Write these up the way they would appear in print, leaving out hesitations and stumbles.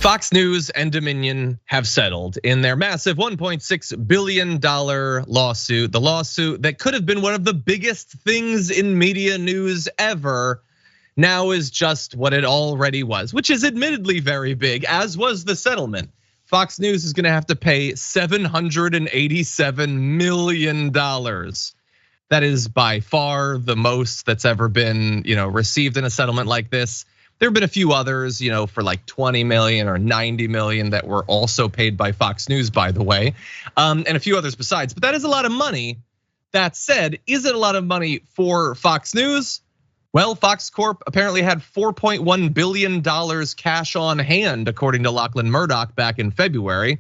Fox News and Dominion have settled in their massive $1.6 billion lawsuit. The lawsuit that could have been one of the biggest things in media news ever now is just what it already was, which is admittedly very big, as was the settlement. Fox News is gonna have to pay $787 million. That is by far the most that's ever been, received in a settlement like this. There have been a few others, for like 20 million or 90 million that were also paid by Fox News, by the way, and a few others besides. But that is a lot of money. That said, is it a lot of money for Fox News? Well, Fox Corp apparently had $4.1 billion cash on hand, according to Lachlan Murdoch back in February.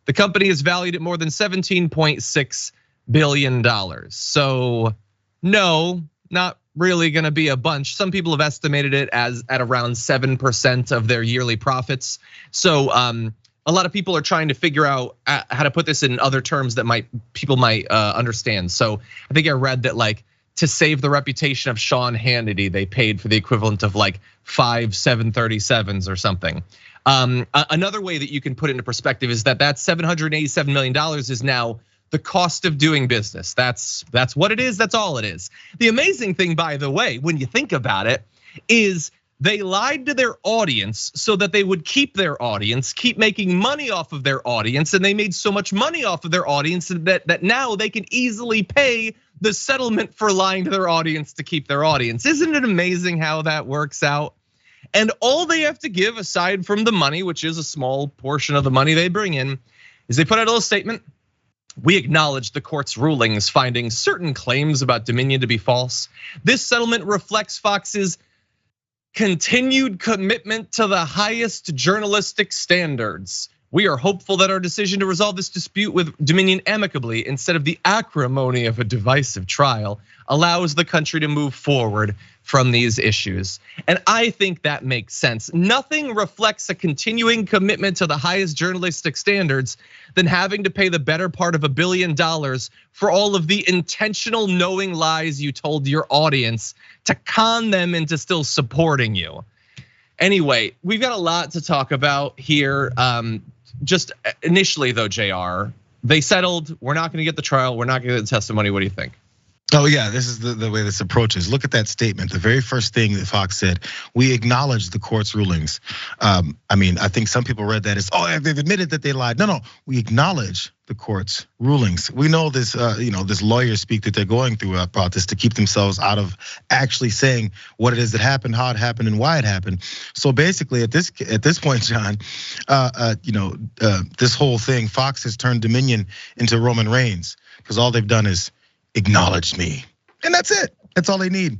The company is valued at more than $17.6 billion. So no, not really gonna be a bunch. Some people have estimated it as at around 7% of their yearly profits. So a lot of people are trying to figure out how to put this in other terms that people might understand. So I think I read that like to save the reputation of Sean Hannity, they paid for the equivalent of like 5 737s or something. Another way that you can put it into perspective is that $787 million is now the cost of doing business. That's what it is, that's all it is. The amazing thing, by the way, when you think about it, is they lied to their audience so that they would keep their audience, keep making money off of their audience, and they made so much money off of their audience that now they can easily pay the settlement for lying to their audience to keep their audience. Isn't it amazing how that works out? And all they have to give, aside from the money, which is a small portion of the money they bring in, is they put out a little statement. We acknowledge the court's rulings finding certain claims about Dominion to be false. This settlement reflects Fox's continued commitment to the highest journalistic standards. We are hopeful that our decision to resolve this dispute with Dominion amicably instead of the acrimony of a divisive trial allows the country to move forward from these issues. And I think that makes sense. Nothing reflects a continuing commitment to the highest journalistic standards than having to pay the better part of $1 billion for all of the intentional knowing lies you told your audience to con them into still supporting you. Anyway, we've got a lot to talk about here. Just initially though, JR, they settled. We're not gonna get the trial. We're not gonna get the testimony. What do you think? Oh yeah, this is the way this approaches. Look at that statement. The very first thing that Fox said, we acknowledge the court's rulings. I think some people read that as, they've admitted that they lied. No, we acknowledge the court's rulings. We know this, this lawyer speak that they're going through about this to keep themselves out of actually saying what it is that happened, how it happened, and why it happened. So basically, at this point, John, this whole thing, Fox has turned Dominion into Roman Reigns because all they've done is acknowledged me, and that's it. That's all they need.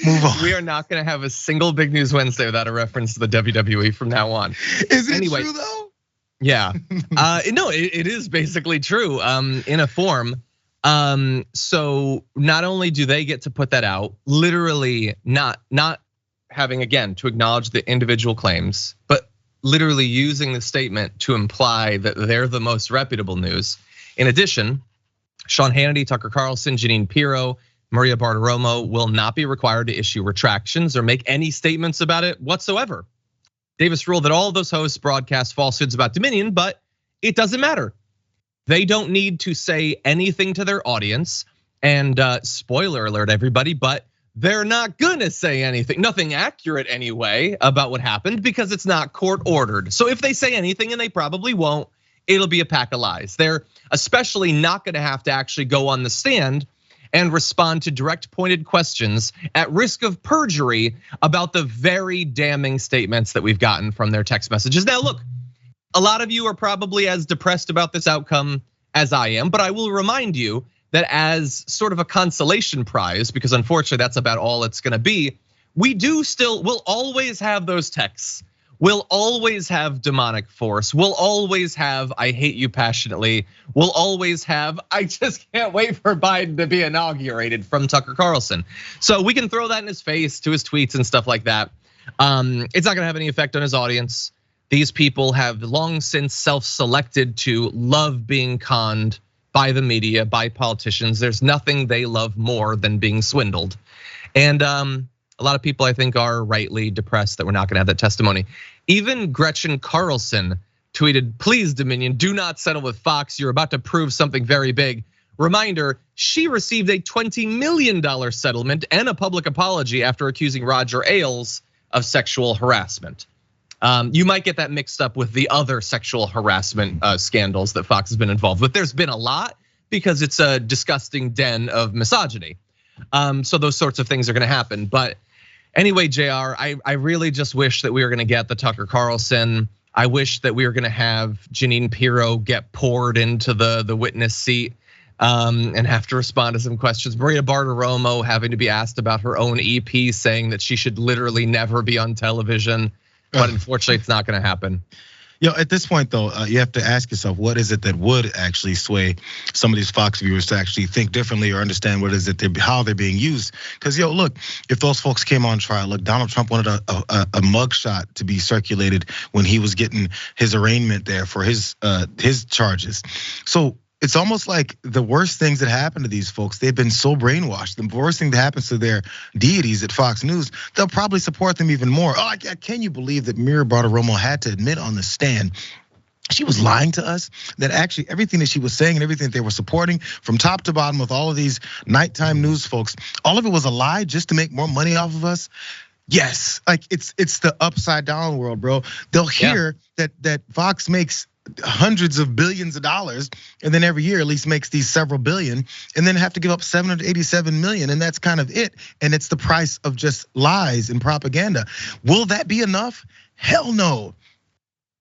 Move on. We are not going to have a single Big News Wednesday without a reference to the WWE from now on. Is it true though? Yeah, no, it is basically true in a form. So not only do they get to put that out, literally not having again to acknowledge the individual claims, but literally using the statement to imply that they're the most reputable news. In addition, Sean Hannity, Tucker Carlson, Jeanine Pirro, Maria Bartiromo will not be required to issue retractions or make any statements about it whatsoever. Davis ruled that all of those hosts broadcast falsehoods about Dominion, but it doesn't matter. They don't need to say anything to their audience. And spoiler alert, everybody, but they're not gonna say anything, nothing accurate anyway, about what happened because it's not court ordered. So if they say anything, and they probably won't, it'll be a pack of lies. They're especially not gonna have to actually go on the stand and respond to direct pointed questions at risk of perjury about the very damning statements that we've gotten from their text messages. Now look, a lot of you are probably as depressed about this outcome as I am, but I will remind you that as sort of a consolation prize, because unfortunately that's about all it's gonna be, we'll always have those texts. We'll always have demonic force. We'll always have, I hate you passionately. We'll always have, I just can't wait for Biden to be inaugurated from Tucker Carlson. So we can throw that in his face, to his tweets and stuff like that. It's not gonna have any effect on his audience. These people have long since self-selected to love being conned by the media, by politicians. There's nothing they love more than being swindled. And A lot of people, I think, are rightly depressed that we're not gonna have that testimony. Even Gretchen Carlson tweeted, "Please, Dominion, do not settle with Fox. You're about to prove something very big." Reminder, she received a $20 million settlement and a public apology after accusing Roger Ailes of sexual harassment. You might get that mixed up with the other sexual harassment scandals that Fox has been involved with. There's been a lot because it's a disgusting den of misogyny. So those sorts of things are gonna happen. But anyway, JR, I really just wish that we were gonna get the Tucker Carlson. I wish that we were gonna have Jeanine Pirro get poured into the witness seat and have to respond to some questions. Maria Bartiromo having to be asked about her own EP, saying that she should literally never be on television. But unfortunately, it's not gonna happen. At this point though, you have to ask yourself, what is it that would actually sway some of these Fox viewers to actually think differently or understand what is it how they're being used? Because look, if those folks came on trial, look, Donald Trump wanted a mugshot to be circulated when he was getting his arraignment there for his charges. So it's almost like the worst things that happen to these folks, they've been so brainwashed. The worst thing that happens to their deities at Fox News, they'll probably support them even more. Oh, can you believe that Maria Bartiromo had to admit on the stand she was lying to us? That actually everything that she was saying and everything that they were supporting from top to bottom with all of these nighttime news folks, all of it was a lie just to make more money off of us? Yes, like it's the upside down world, bro. They'll hear that Fox makes hundreds of billions of dollars, and then every year at least makes these several billion, and then have to give up 787 million, and that's kind of it. And it's the price of just lies and propaganda. Will that be enough? Hell no.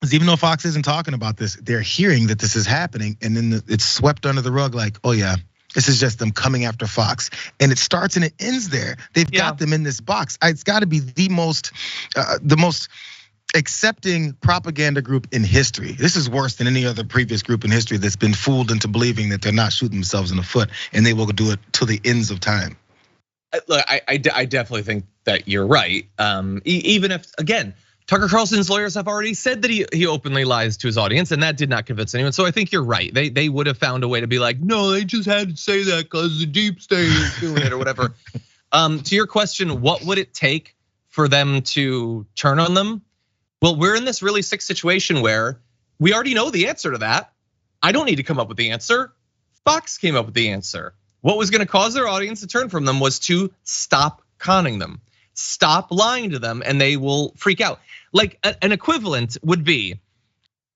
Because even though Fox isn't talking about this, they're hearing that this is happening, and then it's swept under the rug like, oh yeah, this is just them coming after Fox. And it starts and it ends there. They've got them in this box. It's gotta be the most accepting propaganda group in history. This is worse than any other previous group in history that's been fooled into believing that they're not shooting themselves in the foot, and they will do it till the ends of time. Look, I definitely think that you're right. Even if, again, Tucker Carlson's lawyers have already said that he openly lies to his audience, and that did not convince anyone. So I think you're right. They would have found a way to be like, no, they just had to say that because the deep state is doing it or whatever. To your question, what would it take for them to turn on them? Well, we're in this really sick situation where we already know the answer to that. I don't need to come up with the answer. Fox came up with the answer. What was gonna cause their audience to turn from them was to stop conning them, stop lying to them, and they will freak out. Like an equivalent would be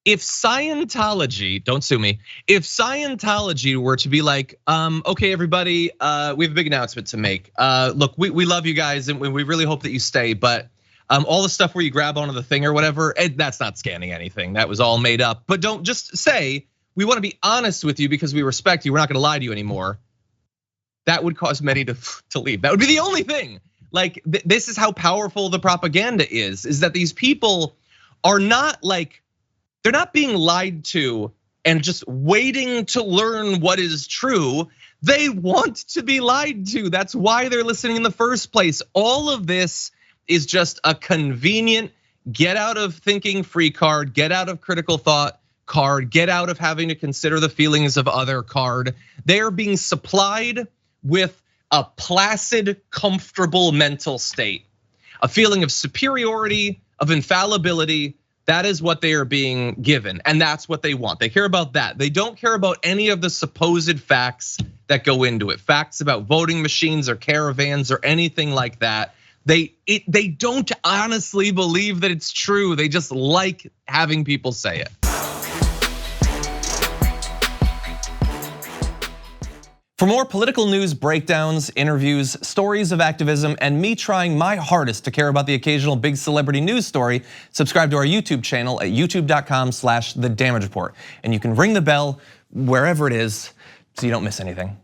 if Scientology, don't sue me, if Scientology were to be like, okay, everybody, we have a big announcement to make. Look, we love you guys and we really hope that you stay, but all the stuff where you grab onto the thing or whatever, that's not scanning anything. That was all made up. But don't just say, we want to be honest with you because we respect you. We're not gonna lie to you anymore. That would cause many to leave. That would be the only thing. Like, this is how powerful the propaganda is that these people are not like, they're not being lied to and just waiting to learn what is true. They want to be lied to. That's why they're listening in the first place. All of this is just a convenient get out of thinking free card, get out of critical thought card, get out of having to consider the feelings of other card. They are being supplied with a placid, comfortable mental state, a feeling of superiority, of infallibility. That is what they are being given, and that's what they want. They care about that. They don't care about any of the supposed facts that go into it. Facts about voting machines or caravans or anything like that. They don't honestly believe that it's true. They just like having people say it. For more political news breakdowns, interviews, stories of activism, and me trying my hardest to care about the occasional big celebrity news story, subscribe to our YouTube channel at youtube.com/thedamagereport. And you can ring the bell wherever it is so you don't miss anything.